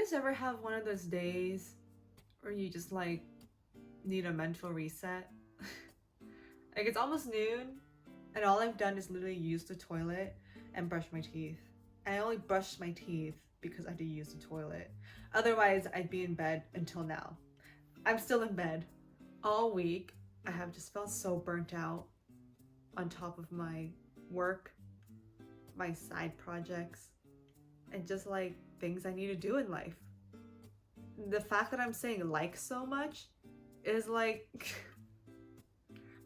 guys ever have one of those days where you just like need a mental reset? Like it's almost noon and all I've done is literally use the toilet and brush my teeth. And I only brushed my teeth because I had to use the toilet. Otherwise, I'd be in bed until now. I'm still in bed. All week, I have just felt so burnt out on top of my work, my side projects, and just like things I need to do in life. The fact that I'm saying like so much is like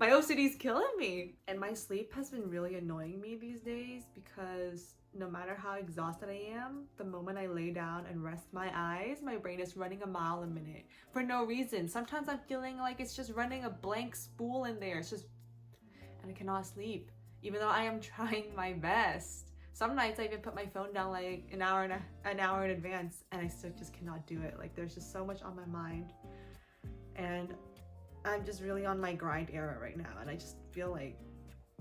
my OCD is killing me. And my sleep has been really annoying me these days because no matter how exhausted I am, the moment I lay down and rest my eyes, my brain is running a mile a minute for no reason. Sometimes I'm feeling like it's just running a blank spool in there. It's just, and I cannot sleep, even though I am trying my best. Some nights I even put my phone down like an hour in advance, and I still just cannot do it. Like there's just so much on my mind, and I'm just really on my grind era right now, and I just feel like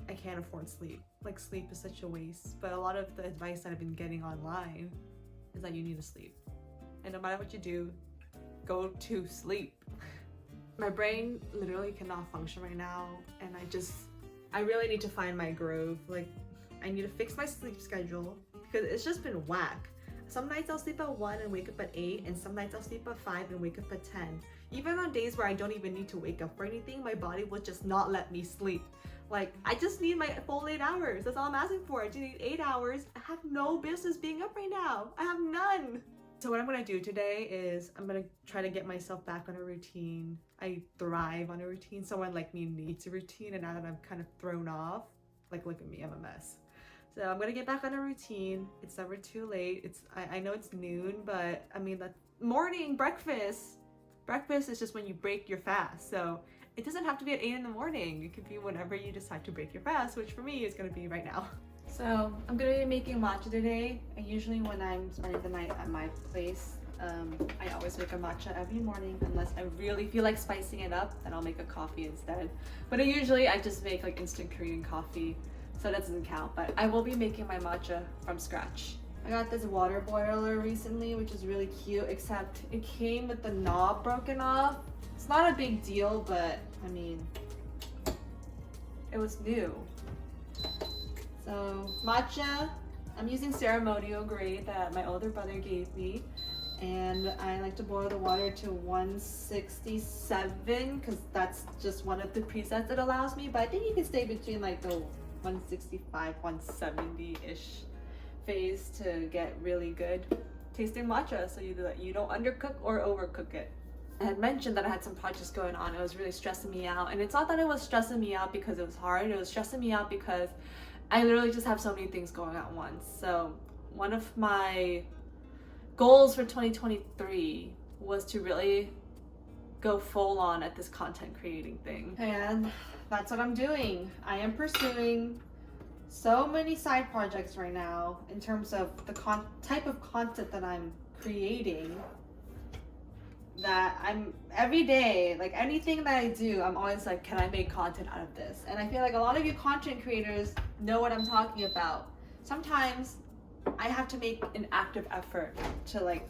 I can't afford sleep. Like sleep is such a waste. But a lot of the advice that I've been getting online is that you need to sleep, and no matter what you do, go to sleep. My brain literally cannot function right now, and I really need to find my groove. Like I need to fix my sleep schedule because it's just been whack. Some nights I'll sleep at 1 and wake up at 8, and some nights I'll sleep at 5 and wake up at 10. Even on days where I don't even need to wake up for anything, my body will just not let me sleep. Like, I just need my full 8 hours. That's all I'm asking for. I just need 8 hours. I have no business being up right now. I have none. So what I'm gonna do today is I'm gonna try to get myself back on a routine. I thrive on a routine. Someone like me needs a routine, and now that I'm kind of thrown off, like look at me, I'm a mess. So I'm gonna get back on a routine. It's never too late. I know it's noon, but I mean the morning breakfast. Breakfast is just when you break your fast. So it doesn't have to be at 8 in the morning. It could be whenever you decide to break your fast, which for me is gonna be right now. So I'm gonna be making matcha today. And usually when I'm spending the night at my place, I always make a matcha every morning unless I really feel like spicing it up, then I'll make a coffee instead. But I just make like instant Korean coffee, so that doesn't count. But I will be making my matcha from scratch. I got this water boiler recently, which is really cute, except it came with the knob broken off. It's not a big deal, but I mean, it was new. So matcha, I'm using ceremonial grade that my older brother gave me, and I like to boil the water to 167 because that's just one of the presets it allows me, but I think you can stay between like the 165, 170-ish phase to get really good tasting matcha, so you don't undercook or overcook it. I had mentioned that I had some projects going on. It was really stressing me out, and it's not that it was stressing me out because it was hard. It was stressing me out because I literally just have so many things going at once. So one of my goals for 2023 was to really go full on at this content creating thing, and that's what I'm doing. I am pursuing so many side projects right now in terms of the type of content that I'm creating, that I'm every day, like anything that I do, I'm always like, can I make content out of this? And I feel like a lot of you content creators know what I'm talking about. Sometimes I have to make an active effort to like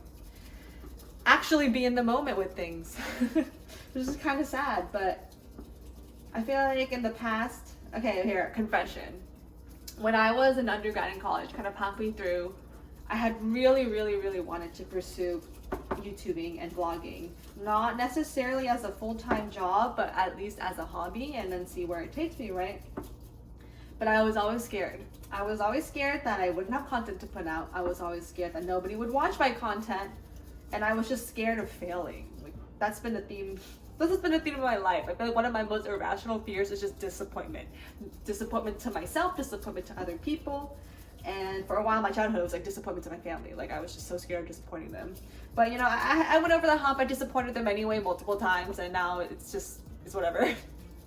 actually be in the moment with things. Which is kind of sad, but I feel like in the past, okay, here, confession. When I was an undergrad in college, kind of halfway through, I had really wanted to pursue YouTubing and vlogging. Not necessarily as a full-time job, but at least as a hobby, and then see where it takes me, right? But I was always scared. I was always scared that I wouldn't have content to put out. I was always scared that nobody would watch my content, and I was just scared of failing. Like that's been the theme. This has been the theme of my life. I feel like one of my most irrational fears is just disappointment. Disappointment to myself, disappointment to other people. And for a while, my childhood was like disappointment to my family. Like I was just so scared of disappointing them. But you know, I went over the hump. I disappointed them anyway multiple times, and now it's whatever.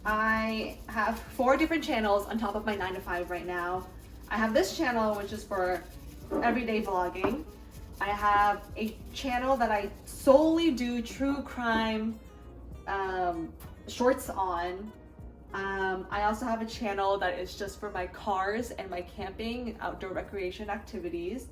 I have 4 different channels on top of my 9 to 5 right now. I have this channel, which is for everyday vlogging. I have a channel that I solely do true crime shorts on. I also have a channel that is just for my cars and my camping, outdoor recreation activities.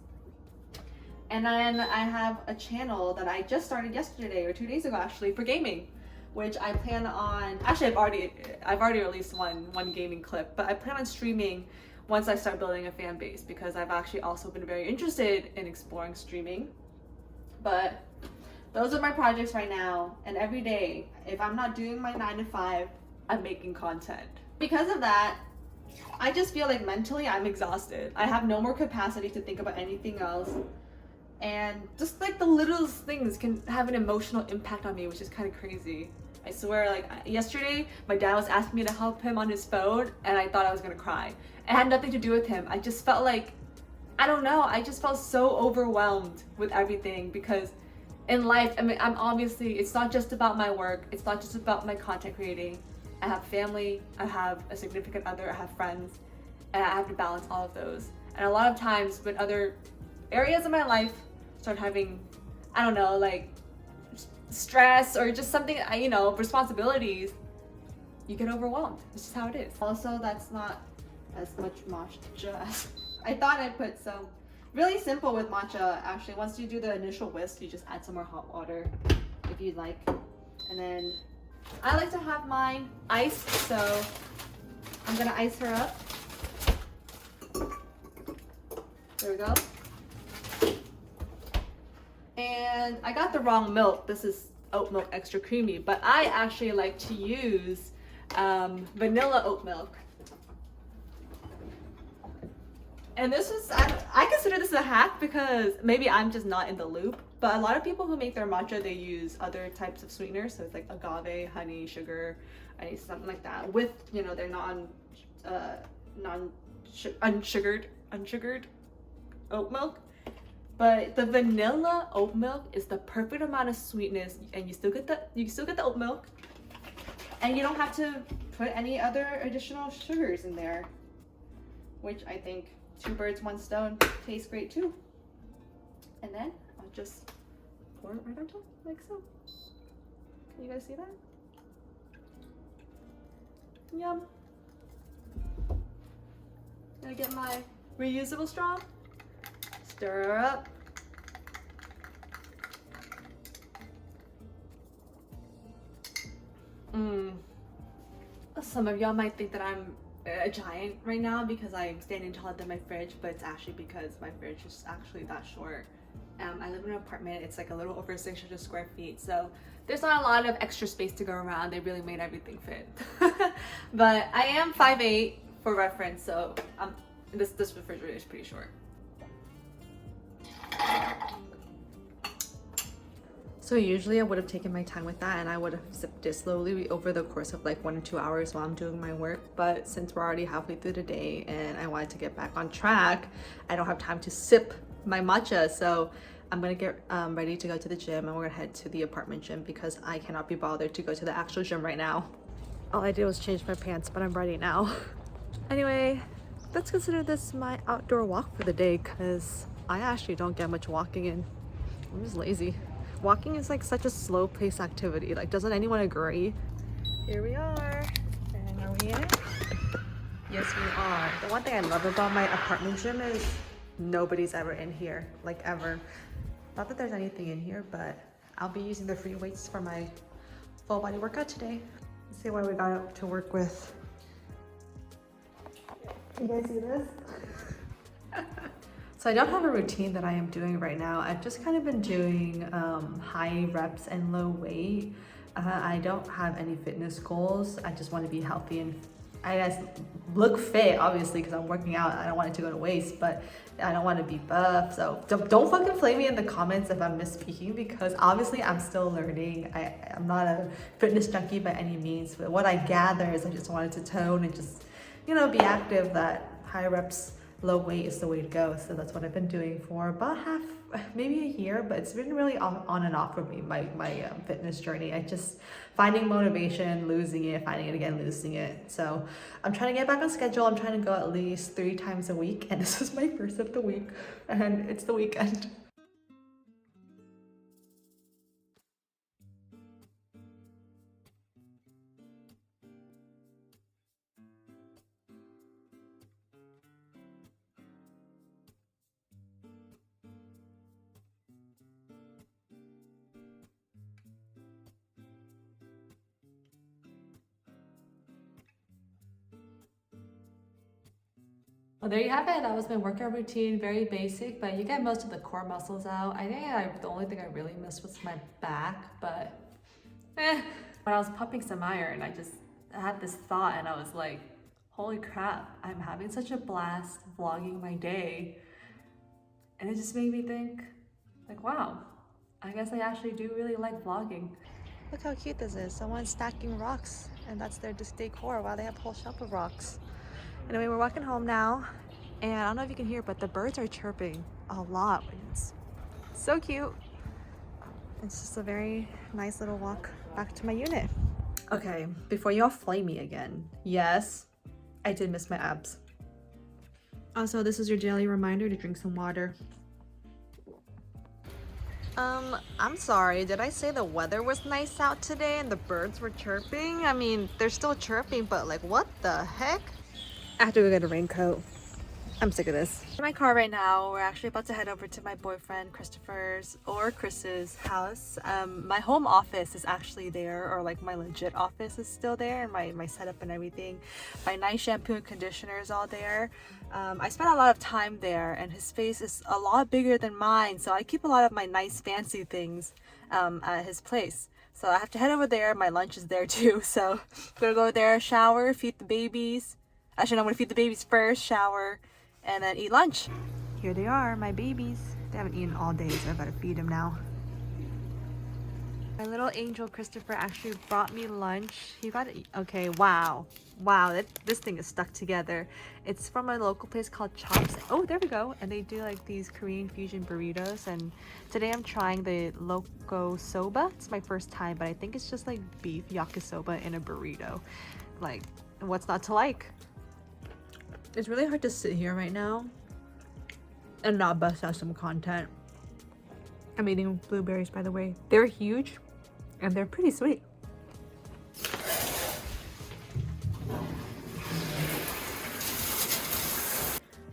And then I have a channel that I just started yesterday or 2 days ago actually for gaming, which I plan on, actually I've already released one gaming clip, but I plan on streaming once I start building a fan base, because I've actually also been very interested in exploring streaming. But those are my projects right now, and every day, if I'm not doing my 9 to 5, I'm making content. Because of that, I just feel like mentally I'm exhausted. I have no more capacity to think about anything else. And just like the littlest things can have an emotional impact on me, which is kind of crazy. I swear, like yesterday, my dad was asking me to help him on his phone, and I thought I was gonna cry. It had nothing to do with him. I just felt like, I don't know, I just felt so overwhelmed with everything, because in life, I mean, I'm obviously, it's not just about my work, it's not just about my content creating. I have family, I have a significant other, I have friends, and I have to balance all of those. And a lot of times when other areas of my life start having, I don't know, like stress or just something, you know, responsibilities, you get overwhelmed. It's just how it is. Also, that's not as much matcha as I thought I'd put. So really simple with matcha. Actually, once you do the initial whisk, you just add some more hot water if you'd like. And then I like to have mine iced, so I'm gonna ice her up. There we go. And I got the wrong milk. This is oat milk extra creamy, but I actually like to use vanilla oat milk. And this is, I consider this a hack, because maybe I'm just not in the loop, but a lot of people who make their matcha, they use other types of sweeteners. So it's like agave, honey, sugar, something like that, with, you know, their unsugared oat milk. But the vanilla oat milk is the perfect amount of sweetness, and you still get the oat milk, and you don't have to put any other additional sugars in there, which I think 2 birds, 1 stone tastes great too. And then I'll just pour it right on top, like so. Can you guys see that? Yum. Gonna get my reusable straw. Stir her up. Some of y'all might think that I'm a giant right now because I'm standing taller than my fridge, but it's actually because my fridge is actually that short. I live in an apartment. It's like a little over 600 square feet, so there's not a lot of extra space to go around. They really made everything fit. But I am 5'8" for reference, so this refrigerator is pretty short. So usually I would have taken my time with that, and I would have sipped it slowly over the course of like 1 or 2 hours while I'm doing my work. But since we're already halfway through the day and I wanted to get back on track, I don't have time to sip my matcha. So I'm gonna get ready to go to the gym, and we're gonna head to the apartment gym because I cannot be bothered to go to the actual gym right now. All I did was change my pants, but I'm ready now. Anyway, let's consider this my outdoor walk for the day, because I actually don't get much walking in. I'm just lazy. Walking is like such a slow paced activity. Like, doesn't anyone agree? Here we are. And are we in? Yes, we are. The one thing I love about my apartment gym is nobody's ever in here, like ever. Not that there's anything in here, but I'll be using the free weights for my full body workout today. Let's see what we got to work with. You guys see this? So I don't have a routine that I am doing right now. I've just kind of been doing high reps and low weight. I don't have any fitness goals. I just want to be healthy and I guess look fit, obviously, because I'm working out. I don't want it to go to waste, but I don't want to be buff. So don't fucking flame me in the comments if I'm misspeaking, because obviously I'm still learning. I'm not a fitness junkie by any means, but what I gather is I just wanted to tone and just, you know, be active. That high reps, low weight is the way to go. So that's what I've been doing for about maybe a year, but it's been really on and off for me, my fitness journey. I just finding motivation, losing it, finding it again, losing it. So I'm trying to get back on schedule. I'm trying to go at least 3 times a week, and this is my first of the week, and it's the weekend. Well, there you have it. That was my workout routine. Very basic, but you get most of the core muscles out. I think the only thing I really missed was my back, but eh. When I was pumping some iron, I had this thought and I was like, holy crap, I'm having such a blast vlogging my day. And it just made me think, like, wow, I guess I actually do really like vlogging. Look how cute this is. Someone's stacking rocks, and that's their decor. Wow, they have a whole shelf of rocks. Anyway, we're walking home now, and I don't know if you can hear, but the birds are chirping a lot. It's so cute. It's just a very nice little walk back to my unit. Okay, before y'all flame me again, yes, I did miss my abs. Also, this is your daily reminder to drink some water. I'm sorry, did I say the weather was nice out today and the birds were chirping? I mean, they're still chirping, but like, what the heck? I have to go get a raincoat. I'm sick of this. In my car right now, we're actually about to head over to my boyfriend Chris's house. My home office is actually there, or like my legit office is still there, and my setup and everything. My nice shampoo and conditioner is all there. I spent a lot of time there, and his space is a lot bigger than mine, so I keep a lot of my nice fancy things at his place. So I have to head over there. My lunch is there too, so I'm gonna go there, shower, feed the babies. Actually, no, I'm gonna feed the babies first, shower, and then eat lunch. Here they are, my babies. They haven't eaten all day, so I gotta feed them now. My little angel Christopher actually brought me lunch. He got it. Okay, wow. Wow, this thing is stuck together. It's from a local place called Chops. Oh, there we go. And they do like these Korean fusion burritos. And today I'm trying the Loco Soba. It's my first time, but I think it's just like beef yakisoba in a burrito. Like, what's not to like? It's really hard to sit here right now and not bust out some content. I'm eating blueberries, by the way. They're huge and they're pretty sweet.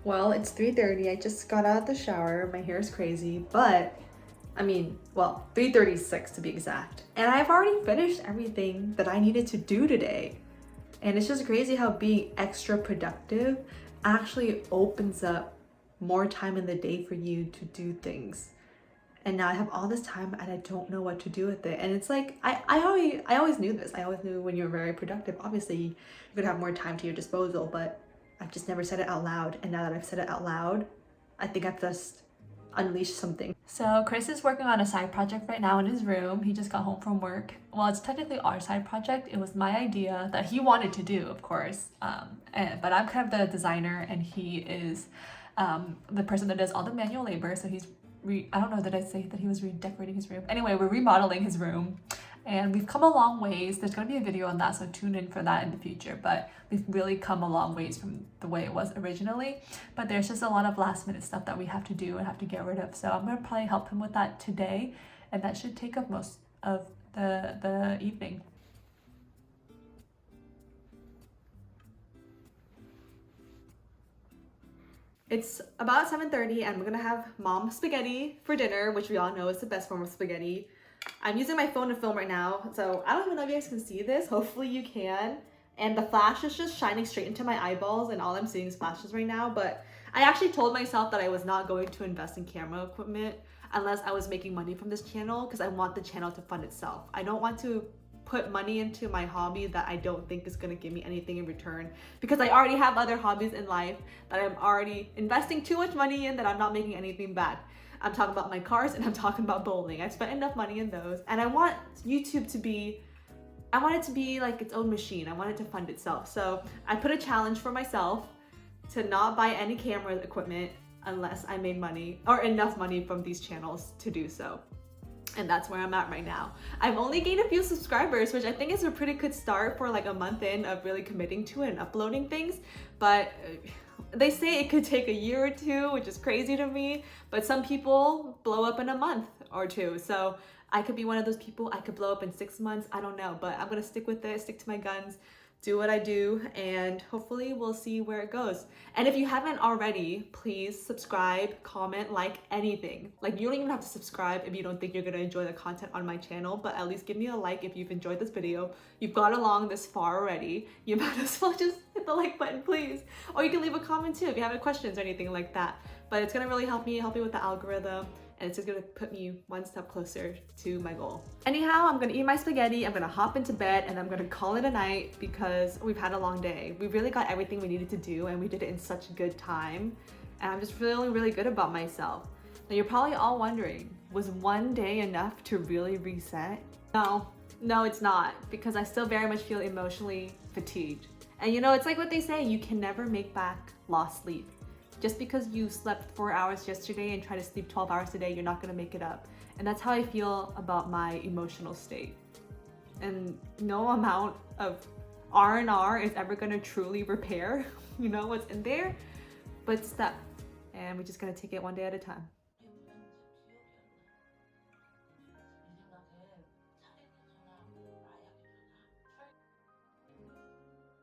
Well, it's 3:30. I just got out of the shower. My hair is crazy, but I mean, well, 3:36 to be exact. And I've already finished everything that I needed to do today. And it's just crazy how being extra productive actually opens up more time in the day for you to do things. And now I have all this time and I don't know what to do with it. And it's like, I always knew this. I always knew when you're very productive, obviously you could have more time to your disposal, but I've just never said it out loud. And now that I've said it out loud, I think I've just unleashed something. So Chris is working on a side project right now in his room. He just got home from work. Well, it's technically our side project. It was my idea that he wanted to do, of course. But I'm kind of the designer and he is the person that does all the manual labor. So he's I don't know, did I say that he was redecorating his room? Anyway, we're remodeling his room and we've come a long ways. There's going to be a video on that, so tune in for that in the future. But we've really come a long ways from the way it was originally. But there's just a lot of last minute stuff that we have to do and have to get rid of. So I'm going to probably help him with that today. And that should take up most of the evening. It's about 7:30 and we're gonna have mom spaghetti for dinner, which we all know is the best form of spaghetti. I'm using my phone to film right now, so I don't even know if you guys can see this. Hopefully you can. And the flash is just shining straight into my eyeballs and all I'm seeing is flashes right now. But I actually told myself that I was not going to invest in camera equipment unless I was making money from this channel because I want the channel to fund itself. I don't want to put money into my hobby that I don't think is going to give me anything in return because I already have other hobbies in life that I'm already investing too much money in that I'm not making anything back. I'm talking about my cars and I'm talking about bowling. I've spent enough money in those and I want YouTube to be, I want it to be like its own machine. I want it to fund itself. So I put a challenge for myself to not buy any camera equipment unless I made money or enough money from these channels to do so. And that's where I'm at right now. I've only gained a few subscribers, which I think is a pretty good start for like a month in of really committing to it and uploading things. But they say it could take a year or two, which is crazy to me. But some people blow up in a month or two. So I could be one of those people. I could blow up in 6 months. I don't know, but I'm gonna stick with it, stick to my guns. do what I do, and hopefully we'll see where it goes. And if you haven't already, please subscribe, comment, like, anything. Like, you don't even have to subscribe if you don't think you're gonna enjoy the content on my channel, but at least give me a like if you've enjoyed this video. You've got along this far already. You might as well just hit the like button, please. Or you can leave a comment too if you have any questions or anything like that. But it's gonna really help me with the algorithm, and it's just gonna put me one step closer to my goal. Anyhow, I'm gonna eat my spaghetti, I'm gonna hop into bed, and I'm gonna call it a night because we've had a long day. We really got everything we needed to do, and we did it in such a good time. And I'm just feeling really good about myself. Now you're probably all wondering, was one day enough to really reset? No, it's not, because I still very much feel emotionally fatigued. And you know, it's like what they say, you can never make back lost sleep. Just because you slept 4 hours yesterday and try to sleep 12 hours today, you're not gonna make it up. And that's how I feel about my emotional state. And no amount of R&R is ever gonna truly repair, you know, what's in there, but step. And we're just gonna take it one day at a time.